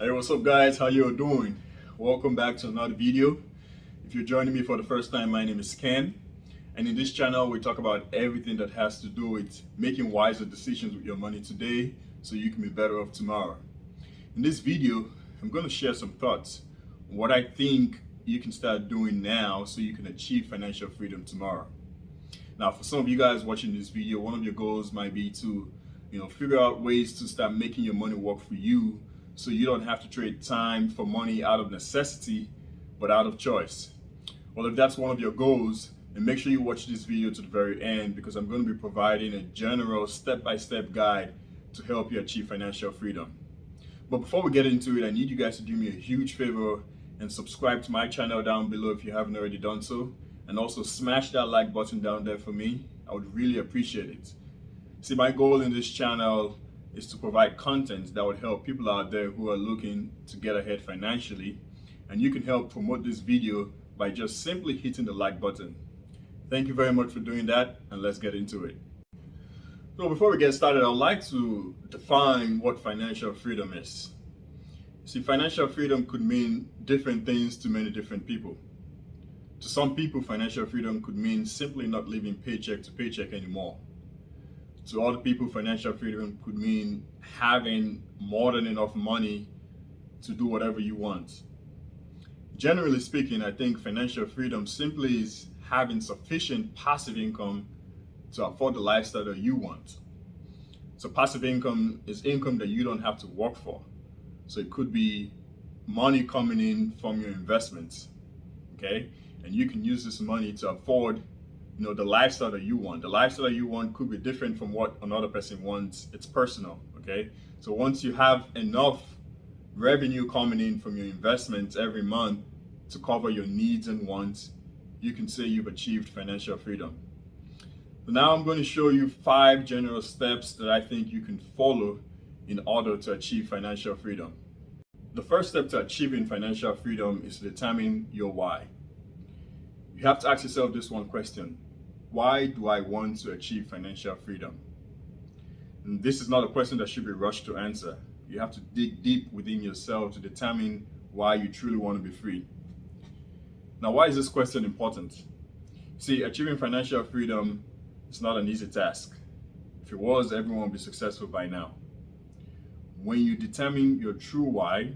Hey, what's up guys? How you doing? Welcome back to another video. If you're joining me for the first time, my name is Ken. And in this channel, we talk about everything that has to do with making wiser decisions with your money today so you can be better off tomorrow. In this video, I'm going to share some thoughts on what I think you can start doing now so you can achieve financial freedom tomorrow. Now, for some of you guys watching this video, one of your goals might be to, figure out ways to start making your money work for you so you don't have to trade time for money out of necessity, but out of choice. Well, if that's one of your goals, then make sure you watch this video to the very end because I'm going to be providing a general step-by-step guide to help you achieve financial freedom. But before we get into it, I need you guys to do me a huge favor and subscribe to my channel down below if you haven't already done so. And also smash that like button down there for me. I would really appreciate it. See, my goal in this channel is to provide content that would help people out there who are looking to get ahead financially. And you can help promote this video by just simply hitting the like button. Thank you very much for doing that, and let's get into it. So before we get started, I'd like to define what financial freedom is. See, financial freedom could mean different things to many different people. To some people, financial freedom could mean simply not living paycheck to paycheck anymore. To other people, financial freedom could mean having more than enough money to do whatever you want. Generally speaking, I think financial freedom simply is having sufficient passive income to afford the lifestyle that you want. So passive income is income that you don't have to work for. So it could be money coming in from your investments, okay? And you can use this money to afford the lifestyle that you want. The lifestyle that you want could be different from what another person wants. It's personal, okay? So once you have enough revenue coming in from your investments every month to cover your needs and wants, you can say you've achieved financial freedom. So now I'm going to show you 5 general steps that I think you can follow in order to achieve financial freedom. The first step to achieving financial freedom is to determine your why. You have to ask yourself this one question: why do I want to achieve financial freedom? And this is not a question that should be rushed to answer. You have to dig deep within yourself to determine why you truly want to be free. Now, why is this question important? See, achieving financial freedom is not an easy task. If it was, everyone would be successful by now. When you determine your true why,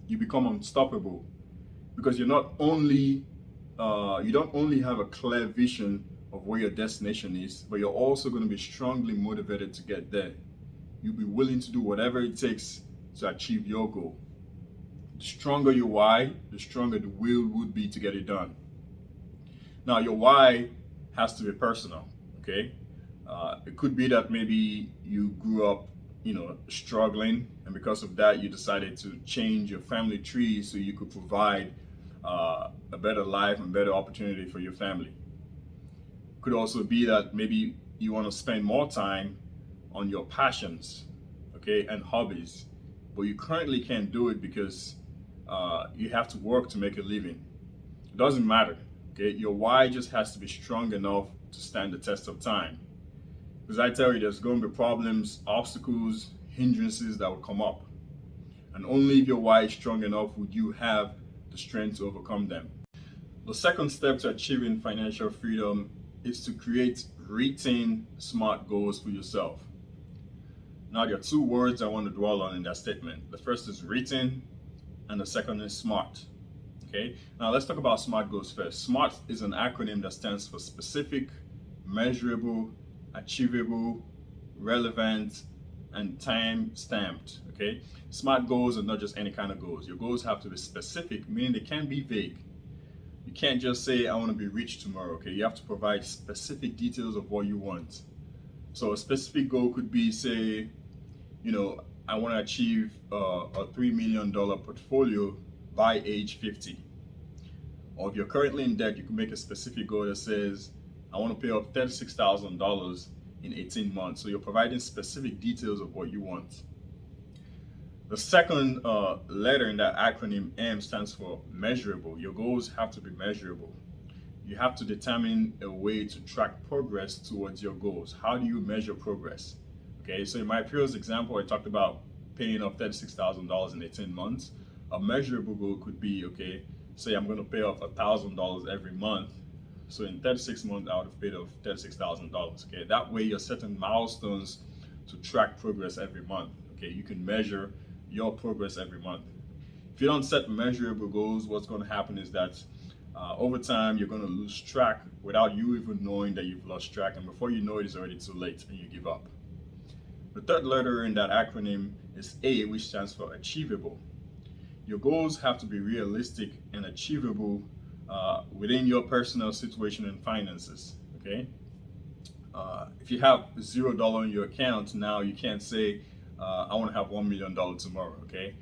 you become unstoppable because you don't only have a clear vision of where your destination is, but you're also going to be strongly motivated to get there. You'll be willing to do whatever it takes to achieve your goal. The stronger your why, the stronger the will would be to get it done. Now, your why has to be personal, okay? It could be that maybe you grew up struggling, and because of that you decided to change your family tree so you could provide a better life and better opportunity for your family. Could also be that maybe you want to spend more time on your passions, okay, and hobbies, but you currently can't do it because you have to work to make a living. It doesn't matter, okay? Your why just has to be strong enough to stand the test of time. Because I tell you, there's going to be problems, obstacles, hindrances that will come up. And only if your why is strong enough would you have the strength to overcome them. The second step to achieving financial freedom is to create written SMART goals for yourself. Now, there are 2 words I want to dwell on in that statement. The first is written, and the second is SMART. Okay, now let's talk about SMART goals first. SMART is an acronym that stands for specific, measurable, achievable, relevant, and time stamped. Okay, SMART goals are not just any kind of goals. Your goals have to be specific, meaning they can't be vague. You can't just say I want to be rich tomorrow. Okay, you have to provide specific details of what you want. So a specific goal could be, say, I want to achieve a $3 million portfolio by age 50. Or if you're currently in debt, you can make a specific goal that says I want to pay off $36,000 in 18 months. So you're providing specific details of what you want. The second letter in that acronym M stands for measurable. Your goals have to be measurable. You have to determine a way to track progress towards your goals. How do you measure progress? Okay, so in my previous example, I talked about paying off $36,000 in 18 months. A measurable goal could be, okay, say I'm going to pay off $1,000 every month. So in 36 months, I would have paid off $36,000. Okay, that way you're setting milestones to track progress every month. Okay, you can measure your progress every month. If you don't set measurable goals, what's going to happen is that over time you're going to lose track without you even knowing that you've lost track, and before you know it, it's already too late and you give up. The third letter in that acronym is A, which stands for achievable. Your goals have to be realistic and achievable within your personal situation and finances. Okay, if you have $0 in your account now, you can't say I want to have $1 million tomorrow. Okay,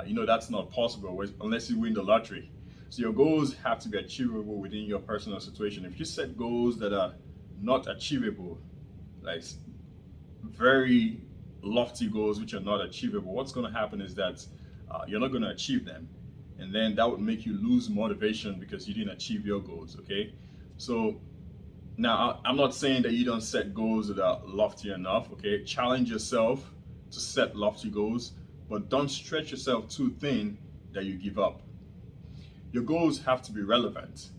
you know that's not possible unless you win the lottery. So your goals have to be achievable within your personal situation. If you set goals that are not achievable, like very lofty goals which are not achievable, what's going to happen is that you're not going to achieve them, and then that would make you lose motivation because you didn't achieve your goals. Okay, so now I'm not saying that you don't set goals that are lofty enough. Okay, challenge yourself to set lofty goals, but don't stretch yourself too thin that you give up. Your goals have to be relevant.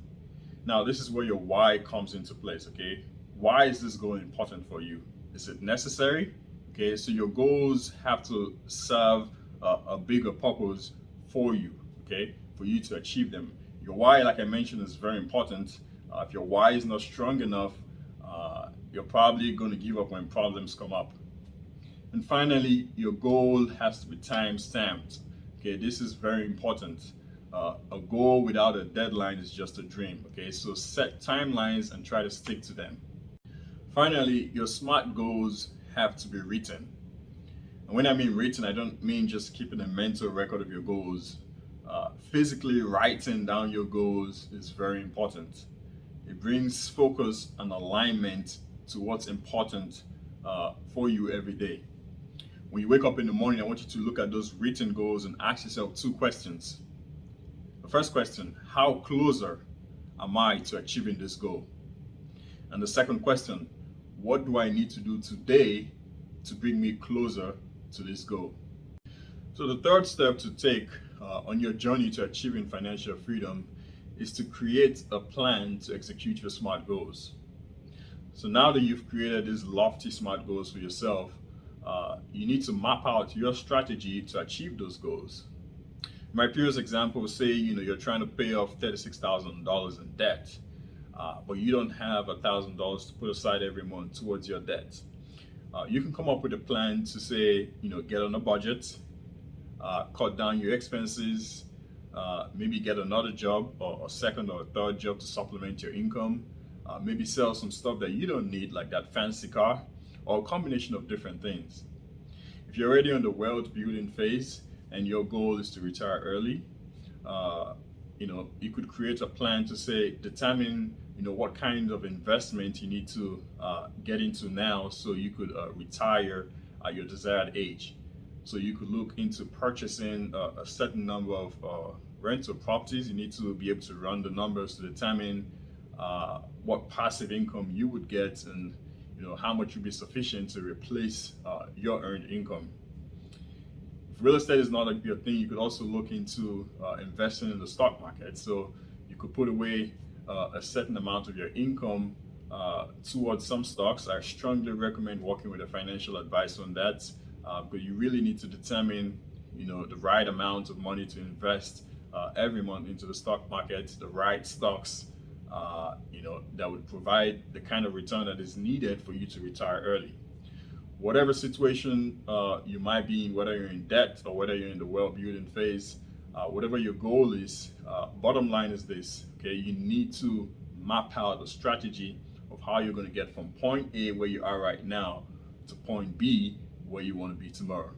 Now this is where your why comes into place. Okay, why is this goal important for you? Is it necessary? Okay, so your goals have to serve a bigger purpose for you, okay, for you to achieve them. Your why, like I mentioned, is very important. If your why is not strong enough, you're probably going to give up when problems come up. And finally, your goal has to be time stamped. Okay, this is very important. A goal without a deadline is just a dream. Okay, so set timelines and try to stick to them. Finally, your SMART goals have to be written. And when I mean written, I don't mean just keeping a mental record of your goals. Physically writing down your goals is very important. It brings focus and alignment to what's important for you every day. When you wake up in the morning, I want you to look at those written goals and ask yourself two questions. The first question, how closer am I to achieving this goal? And the second question, what do I need to do today to bring me closer to this goal? So the third step to take on your journey to achieving financial freedom is to create a plan to execute your SMART goals. So now that you've created these lofty SMART goals for yourself, you need to map out your strategy to achieve those goals. My previous example, say you're trying to pay off $36,000 in debt, but you don't have $1,000 to put aside every month towards your debt. You can come up with a plan to say, get on a budget, cut down your expenses, maybe get another job or a second or a third job to supplement your income, maybe sell some stuff that you don't need, like that fancy car, or a combination of different things. If you're already on the wealth building phase and your goal is to retire early, you could create a plan to say, determine what kind of investment you need to get into now so you could retire at your desired age. So you could look into purchasing a certain number of rental properties. You need to be able to run the numbers to determine what passive income you would get and how much would be sufficient to replace your earned income. If real estate is not your thing, you could also look into investing in the stock market. So you could put away a certain amount of your income towards some stocks. I strongly recommend working with a financial advisor on that, but you really need to determine the right amount of money to invest every month into the stock market, the right stocks that would provide the kind of return that is needed for you to retire early. Whatever situation you might be in, whether you're in debt or whether you're in the wealth building phase, whatever your goal is, bottom line is this, okay? You need to map out a strategy of how you're going to get from point A, where you are right now, to point B, where you want to be tomorrow.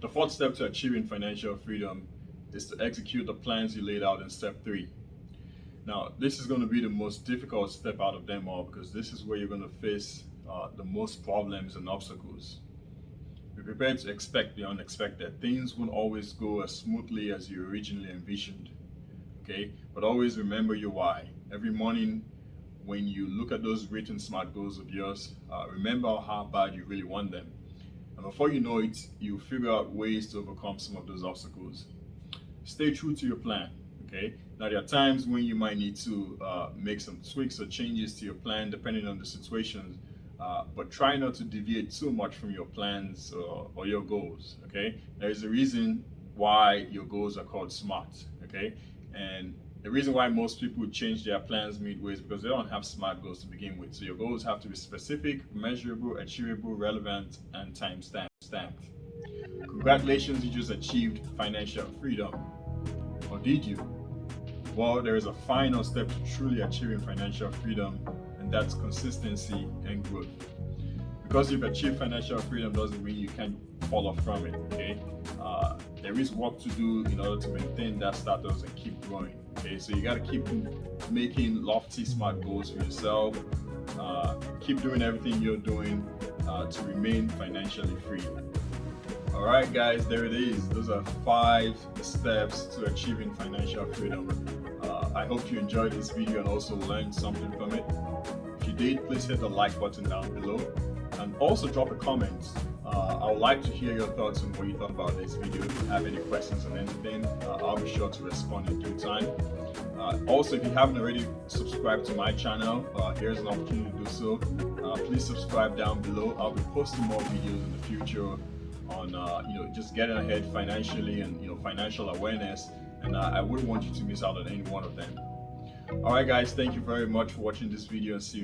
The fourth step to achieving financial freedom is to execute the plans you laid out in step 3. Now, this is going to be the most difficult step out of them all, because this is where you're going to face the most problems and obstacles. Be prepared to expect the unexpected. Things won't always go as smoothly as you originally envisioned, okay? But always remember your why. Every morning when you look at those written SMART goals of yours, remember how bad you really want them. And before you know it, you figure out ways to overcome some of those obstacles. Stay true to your plan. Okay. Now there are times when you might need to make some tweaks or changes to your plan depending on the situation, but try not to deviate too much from your plans or your goals. Okay. There is a reason why your goals are called SMART. Okay. And the reason why most people change their plans midway is because they don't have SMART goals to begin with. So your goals have to be specific, measurable, achievable, relevant, and time stamped. Congratulations, you just achieved financial freedom. Or did you? Well, there is a final step to truly achieving financial freedom, and that's consistency and growth. Because you've achieved financial freedom doesn't mean you can fall off from it. Okay, there is work to do in order to maintain that status and keep growing. Okay, so you got to keep making lofty, smart goals for yourself. Keep doing everything you're doing to remain financially free. All right, guys, there it is. Those are 5 steps to achieving financial freedom. I hope you enjoyed this video and also learned something from it. If you did, please hit the like button down below and also drop a comment. I would like to hear your thoughts on what you thought about this video. If you have any questions on anything, I'll be sure to respond in due time. Also, if you haven't already subscribed to my channel, here's an opportunity to do so. Please subscribe down below. I'll be posting more videos in the future on just getting ahead financially and financial awareness, and I wouldn't want you to miss out on any one of them. All right, guys, thank you very much for watching this video, and see you